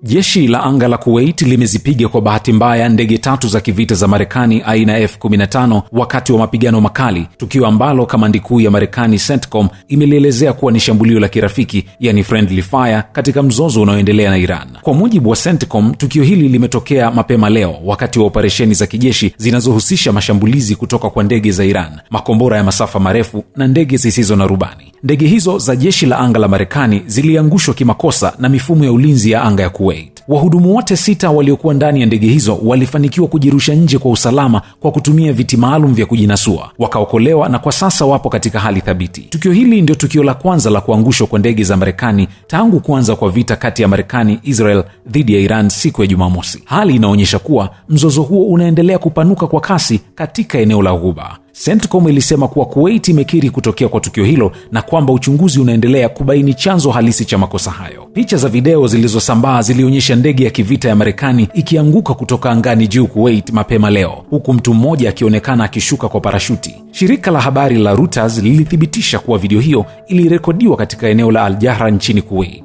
Jeshi la anga la Kuwait limezipiga kwa bahati mbaya ndege 3 za kivita za Marekani aina F-15 wakati wa mapigano makali, tukio ambalo kamandi kuu ya Marekani CENTCOM imelielezea kuwa ni shambulio la kirafiki, yani friendly fire, katika mzozo unaoendelea na Iran. Kwa mujibu wa CENTCOM, tukio hili limetokea mapema leo wakati wa operesheni za kijeshi zinazohusisha mashambulizi kutoka kwa ndege za Iran, makombora ya masafa marefu na ndege zisizo na rubani. Ndege hizo za jeshi la anga la Marekani ziliangushwa kimakosa na mifumo ya ulinzi ya anga ya Kuwait. Wahudumu wote 6 waliokuwa ndani ya ndege hizo walifanikiwa kujirusha nje kwa usalama kwa kutumia viti maalum vya kujinasua. Wakaokolewa na kwa sasa wapo katika hali thabiti. Tukio hili ndio tukio la kwanza la kuangushwa kwa ndege za Marekani tangu kuanza kwa vita kati ya Marekani Israel dhidi ya Iran siku ya Jumamosi. Hali inaonyesha kuwa mzozo huo unaendelea kupanuka kwa kasi katika eneo la Ghuba. CENTCOM ilisema kuwa Kuwait imekiri kutokea kwa tukio hilo na kwamba uchunguzi unaendelea kubaini chanzo halisi cha makosa hayo. Picha za video zilizosambaa zilionyesha ndege ya kivita ya Marekani ikianguka kutoka angani juu Kuwait mapema leo, huku mtu mmoja akionekana akishuka kwa parashuti. Shirika la habari la Reuters lilithibitisha kuwa video hiyo ilirekodiwa katika eneo la Al Jahra nchini Kuwait.